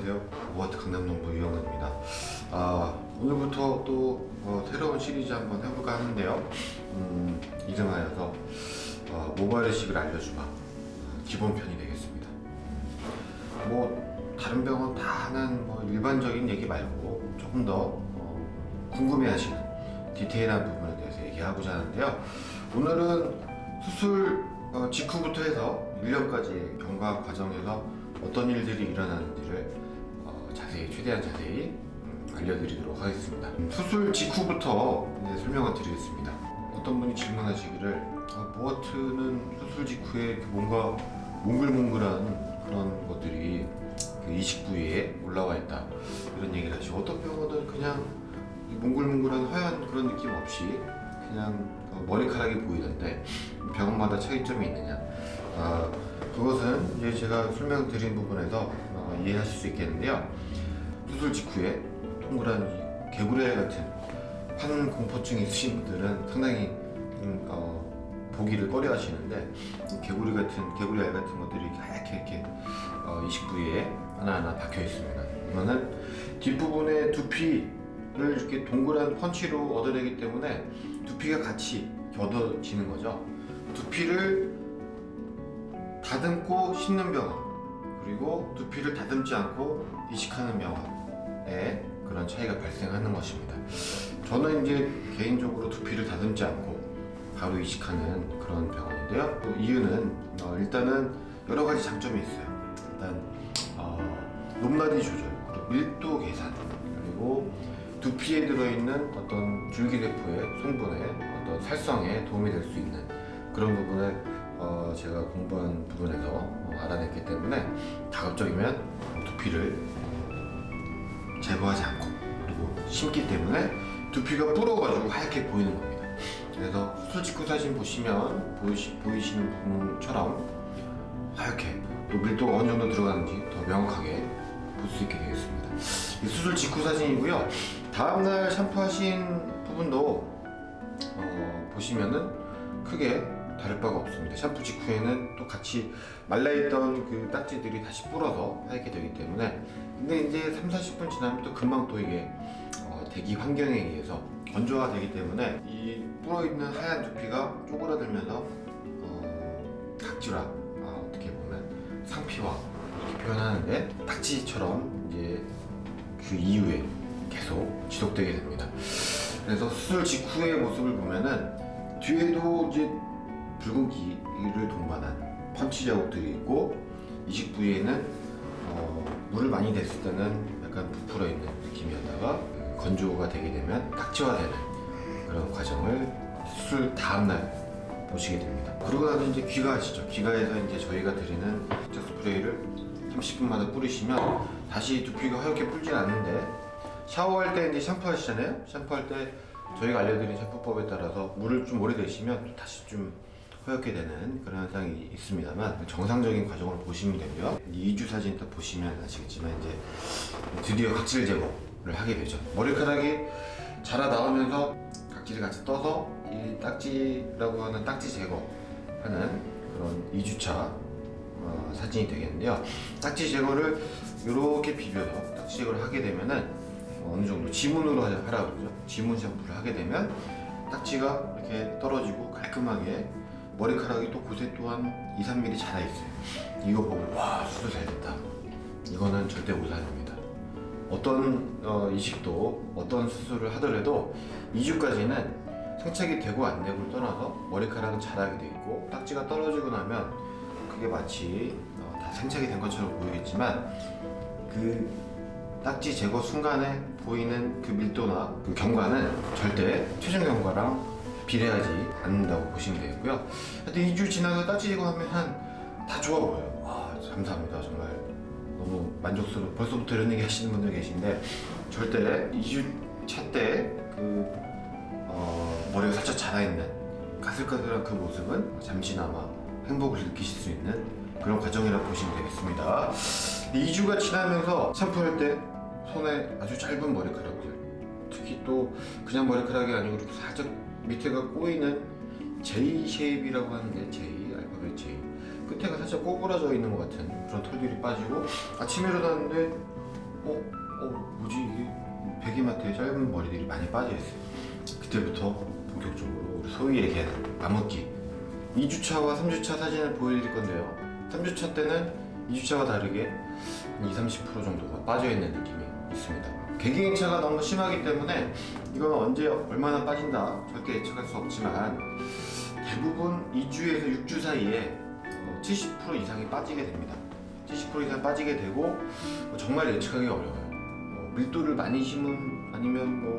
안녕하세요. 모아트 강남농부 유영근입니다. 오늘부터 또 새로운 시리즈 한번 해볼까 하는데요. 이름하여서 모발 이식을 알려주마 기본편이 되겠습니다. 다른 병원 다 하는 일반적인 얘기 말고 조금 더 궁금해하시는 디테일한 부분에 대해서 얘기하고자 하는데요. 오늘은 수술 직후부터 해서 1년까지 경과 과정에서 어떤 일들이 일어나는지를 최대한 자세히 알려드리도록 하겠습니다. 수술 직후부터 이제 설명을 드리겠습니다. 어떤 분이 질문하시기를 모아트는 수술 직후에 뭔가 몽글몽글한 그런 것들이 그 이식 부위에 올라와 있다, 이런 얘기를 하시고, 어떤 병원은 그냥 몽글몽글한 하얀 그런 느낌 없이 그냥 머리카락이 보이던데 병원마다 차이점이 있느냐, 그것은 이제 제가 설명드린 부분에서 이해하실 수 있겠는데요. 수술 직후에 동그란 개구리 같은 환 공포증이 있으신 분들은 상당히 보기를 꺼려 하시는데, 개구리 알 같은 것들이 하얗게 이렇게 이식 부위에 하나하나 박혀 있습니다. 이거는 뒷부분에 두피를 이렇게 동그란 펀치로 얻어내기 때문에 두피가 같이 겹어지는 거죠. 두피를 다듬고 씻는 병원, 그리고 두피를 다듬지 않고 이식하는 병원에 그런 차이가 발생하는 것입니다. 저는 이제 개인적으로 두피를 다듬지 않고 바로 이식하는 그런 병원인데요. 그 이유는 일단은 여러 가지 장점이 있어요. 일단 높낮이 조절, 그리고 밀도 계산, 그리고 두피에 들어있는 어떤 줄기세포의 성분의 어떤 살성에 도움이 될 수 있는 그런 부분을 제가 공부한 부분에서 알아냈기 때문에, 가급적이면 두피를 제거하지 않고 그리고 심기 때문에 두피가 불어가지고 하얗게 보이는 겁니다. 그래서 수술 직후 사진 보시면 보이시는 부분처럼 하얗게, 또 밀도가 어느 정도 들어가는지 더 명확하게 볼 수 있게 되겠습니다. 이 수술 직후 사진이고요. 다음날 샴푸하신 부분도 보시면은 크게 다를 바가 없습니다. 샴푸 직후에는 또 같이 말라있던 그 딱지들이 다시 불어서 하얗게 되기 때문에, 근데 이제 3-40분 지나면 또 금방 또 이게 대기 환경에 의해서 건조가 되기 때문에 이 불어있는 하얀 두피가 쪼그라들면서 각질화, 어떻게 보면 상피화 이렇게 표현하는데, 딱지처럼 이제 그 이후에 계속 지속되게 됩니다. 그래서 수술 직후의 모습을 보면은 뒤에도 이제 붉은기를 동반한 펀치 자국들이 있고, 이식 부위에는 물을 많이 댔을 때는 약간 부풀어 있는 느낌이었다가 건조가 되게 되면 각질화되는 그런 과정을 수술 다음날 보시게 됩니다. 그러고 나서 이제 귀가하시죠. 귀가에서 이제 저희가 드리는 세척 스프레이를 30분마다 뿌리시면 다시 두피가 하얗게 불진 않는데, 샤워할 때 이제 샴푸하시잖아요. 샴푸할 때 저희가 알려드린 샴푸법에 따라서 물을 좀 오래 대시면 또 다시 좀 허옇게 되는 그런 현상이 있습니다만, 정상적인 과정을 보시면 되고요. 2주 사진 딱 보시면 아시겠지만 이제 드디어 각질 제거를 하게 되죠. 머리카락이 자라 나오면서 각질이 같이 떠서 이 딱지라고 하는 딱지 제거하는 그런 2주차 사진이 되겠는데요. 딱지 제거를 이렇게 비벼서 딱지 제거를 하게 되면은 어느 정도 지문으로 하라고 그러죠. 지문 샴푸를 하게 되면 딱지가 이렇게 떨어지고 깔끔하게 머리카락이 또 곳에 또한 2-3mm 자라있어요. 이거 보고 와, 수술 잘 됐다, 이거는 절대 오산입니다. 어떤 이식도 어떤 수술을 하더라도 2주까지는 생착이 되고 안 되고를 떠나서 머리카락은 자라게 돼 있고, 딱지가 떨어지고 나면 그게 마치 다 생착이 된 것처럼 보이겠지만, 그 딱지 제거 순간에 보이는 그 밀도나 그 경과는 절대 최종 경과랑 비례하지 않는다고 보시면 되겠고요. 하여튼 2주 지나서 딱지 제거하면 다 좋아 보여요. 와, 감사합니다. 정말 너무 만족스러워. 벌써부터 이런 얘기 하시는 분들 계신데, 절대 2주 차 때 머리가 살짝 자라있는 까슬까슬한 그 모습은 잠시나마 행복을 느끼실 수 있는 그런 과정이라고 보시면 되겠습니다. 2주가 지나면서 샴푸할 때 손에 아주 짧은 머리카락들, 특히 또 그냥 머리카락이 아니고 이렇게 살짝 밑에가 꼬이는 J 쉐입이라고 하는데, J, 알파벳 J, 끝에가 살짝 꼬부라져 있는 것 같은 그런 털들이 빠지고, 아침에 일어났는데 뭐지 이게 베개마트에 짧은 머리들이 많이 빠져 있어요. 그때부터 본격적으로 우리 소위 얘기하는 암흑기 2주차와 3주차 사진을 보여드릴 건데요. 3주차 때는 2주차와 다르게 한 20-30% 정도가 빠져있는 느낌이 있습니다. 개개인차가 너무 심하기 때문에 이건 언제 얼마나 빠진다 절대 예측할 수 없지만 대부분 2주에서 6주 사이에 70% 이상이 빠지게 됩니다. 70% 이상 빠지게 되고 정말 예측하기 어려워요. 밀도를 많이 심은 아니면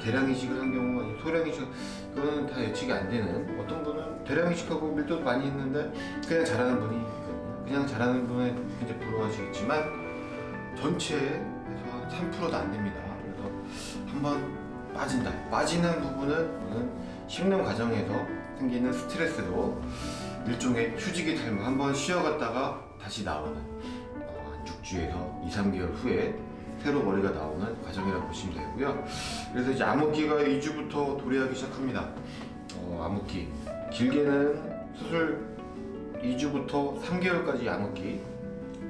대량 이식을 한 경우 아니면 소량 이식 이거는 다 예측이 안 되는 어떤 분은 대량 이식하고 밀도도 많이 했는데 그냥 잘하는 분이 있거든요. 그냥 잘하는 분은 굉장히 부러워하시겠지만 전체에서 3%도 안 됩니다. 그래서 한번 빠진다. 빠지는 부분은 심는 과정에서 생기는 스트레스로 일종의 휴지기 탈모 한번 쉬어갔다가 다시 나오는 한 6주에서 2-3개월 후에 새로 머리가 나오는 과정이라고 보시면 되고요. 그래서 이제 암흑기가 2주부터 도래하기 시작합니다. 암흑기 길게는 수술 2주부터 3개월까지 암흑기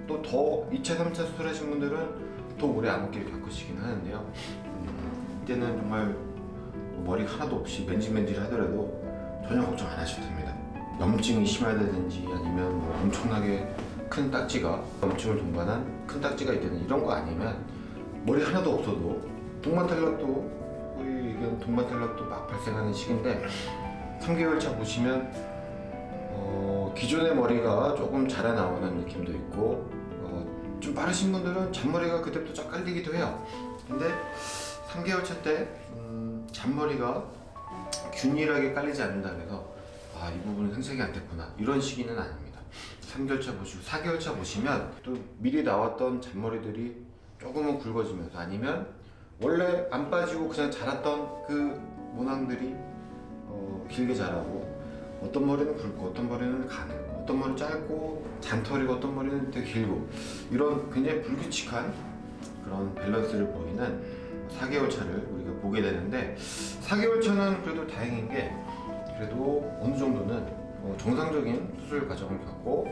또 더 2차, 3차 수술하신 분들은 더 오래 암흑기를 겪으시긴 하는데요. 이때는 정말 머리 하나도 없이 맨질맨질 하더라도 전혀 걱정 안 하셔도 됩니다. 염증이 심하다든지 아니면 엄청나게 큰 딱지가 염증을 동반한 큰 딱지가 있다든지 이런 거 아니면 머리 하나도 없어도 동반탈락도 거의 이건 동반탈락도 막 발생하는 시기인데 3개월 차 보시면 기존의 머리가 조금 자라나오는 느낌도 있고 좀 빠르신 분들은 잔머리가 그때부터 쫙 깔리기도 해요. 근데 3개월 차 때 잔머리가 균일하게 깔리지 않는다 그래서 이 부분은 생색이 안 됐구나 이런 시기는 아닙니다. 3개월 차 보시고 4개월 차 보시면 또 미리 나왔던 잔머리들이 조금은 굵어지면서 아니면 원래 안 빠지고 그냥 자랐던 그 모낭들이 길게 자라고 어떤 머리는 굵고 어떤 머리는 가늘고 어떤 머리는 짧고 잔털이고 어떤 머리는 되게 길고 이런 굉장히 불규칙한 그런 밸런스를 보이는 4개월 차를 우리가 보게 되는데 4개월 차는 그래도 다행인 게 그래도 어느 정도는 정상적인 수술 과정을 겪고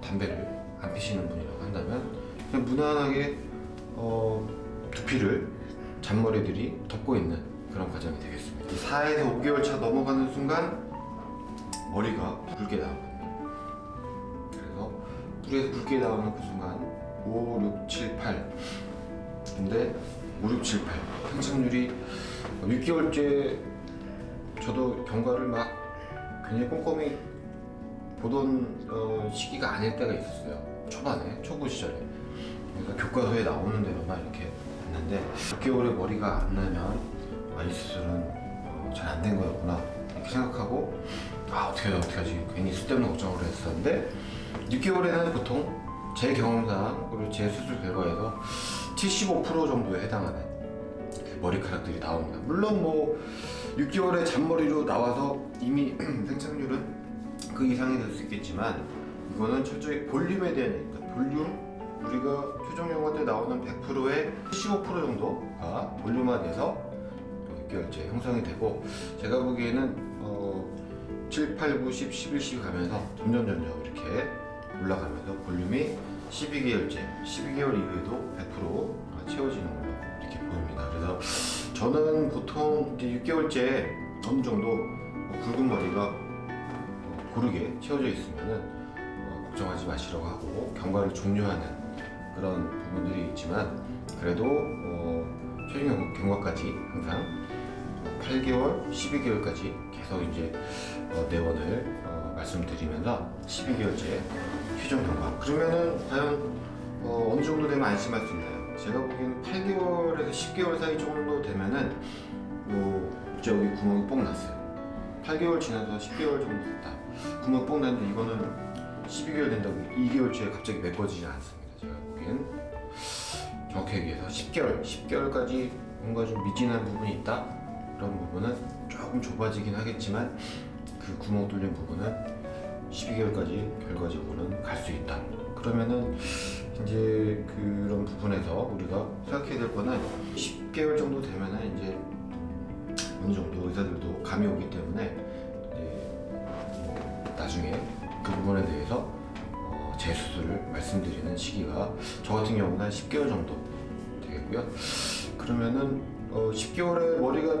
담배를 안 피시는 분이라고 한다면 그냥 무난하게 두피를 잔머리들이 덮고 있는 그런 과정이 되겠습니다. 4에서 5개월 차 넘어가는 순간 머리가 굵게 나오거든요. 그래서 뿌리에서 굵게 나오는 그 순간 5, 6, 7, 8 근데 5, 6, 7, 8 팽창률이 6개월째 저도 경과를 막 굉장히 꼼꼼히 보던 시기가 아닐 때가 있었어요. 초반에 초보 시절에 그래서 교과서에 나오는 대로만 이렇게 했는데 6개월에 머리가 안 나면 이 수술은 잘 안 된 거였구나 이렇게 생각하고 어떻게 하지 괜히 쓸데없는 걱정을 했었는데 6개월에는 보통 제 경험상 그리고 제 수술 결과에서 75% 정도에 해당하는 그 머리카락들이 나옵니다. 물론 6개월에 잔머리로 나와서 이미 생착률은 그 이상이 될 수 있겠지만 이거는 철저히 볼륨에 대한 얘기입니다. 볼륨 우리가 최종 연관 때 나오는 100%의 15% 정도가 볼륨화돼서 6개월째 형성이 되고 제가 보기에는 7, 8, 9, 10, 11씩 가면서 점점 이렇게 올라가면서 볼륨이 12개월째 12개월 이후에도 100% 채워지는 걸로 이렇게 보입니다. 그래서 저는 보통 이제 6개월째 어느 정도 굵은 머리가 고르게 채워져 있으면은 걱정하지 마시라고 하고 경과를 종료하는 그런 부분들이 있지만 그래도 최종 경과까지 항상 8개월, 12개월까지 계속 이제 내원을 말씀드리면서 12개월째 최종 경과 그러면은 과연 어느 정도 되면 안심할 수 있나요? 제가 보기에는 8개월에서 10개월 사이 정도 되면은 이제 여기 구멍이 뽕 났어요. 8개월 지나서 10개월 정도 됐다. 구멍 뽕 났는데 이거는 12개월 된다고 2개월째에 갑자기 메꿔지지 않습니다. 제가 보기엔 정확히 얘기해서 10개월까지 뭔가 좀 미진한 부분이 있다. 그런 부분은 조금 좁아지긴 하겠지만 그 구멍 뚫린 부분은 12개월까지 결과적으로는 갈 수 있다. 그러면은 이제 그런 부분에서 우리가 생각해야 될 거는 10개월 정도 되면은 이제 어느 정도 의사들도 감이 오기 때문에 이제 나중에 그 부분에 대해서 재수술을 말씀드리는 시기가 저 같은 경우는 한 10개월 정도 되겠고요. 그러면은 10개월에 머리가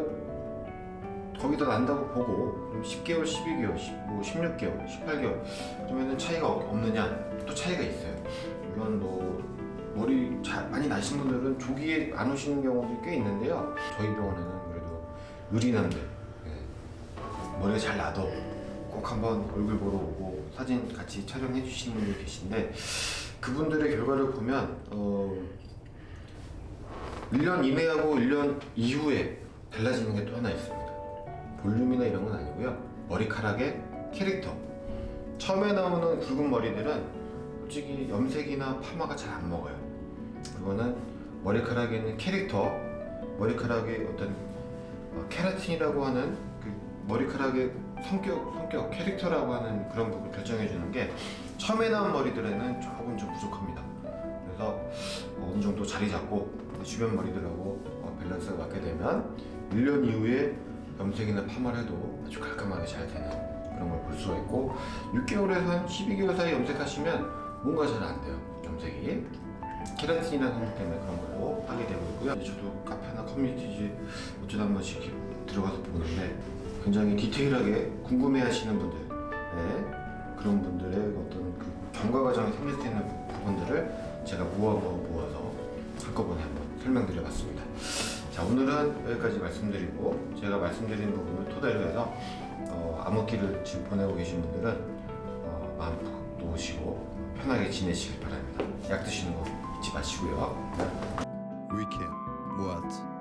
거기다 난다고 보고 10개월, 12개월, 16개월, 18개월 그러면은 차이가 없느냐? 또 차이가 있어요. 물론 머리 많이 나신 분들은 조기에 안 오시는 경우도 꽤 있는데요. 저희 병원에는 그래도 의리남들 머리가 잘 나도 꼭 한번 얼굴 보러 오고 사진 같이 촬영해 주시는 분들이 계신데 그분들의 결과를 보면 1년 이내하고 1년 이후에 달라지는 게 또 하나 있습니다. 볼륨이나 이런 건 아니고요. 머리카락의 캐릭터. 처음에 나오는 굵은 머리들은 솔직히 염색이나 파마가 잘 안 먹어요. 그거는 머리카락에 있는 캐릭터, 머리카락의 어떤 케라틴이라고 하는 그 머리카락의 성격, 캐릭터라고 하는 그런 부분을 결정해 주는 게 처음에 나온 머리들에는 조금 좀 부족합니다. 그래서 어느 정도 자리 잡고 주변 머리들하고 밸런스가 맞게 되면 1년 이후에 염색이나 파마를 해도 아주 깔끔하게 잘 되는 그런 걸 볼 수가 있고 6개월에서 한 12개월 사이 염색하시면 뭔가 잘 안 돼요. 염색이 케라틴이라는 성분 때문에 그런 걸로 하게 되고 있고요. 저도 카페나 커뮤니티 어쩌다 한 번씩 이렇게 들어가서 보는데 굉장히 디테일하게 궁금해하시는 분들, 그런 분들의 어떤 그 경과 과정에 생길 수 있는 부분들을 제가 모아서 한꺼번에 한번 설명드려봤습니다. 자, 오늘은 여기까지 말씀드리고 제가 말씀드린 부분을 토대로 해서 암흑기를 지금 보내고 계신 분들은 마음 푹 놓으시고 편하게 지내시길 바랍니다. 약 드시는 거 잊지 마시고요. Weekend. What?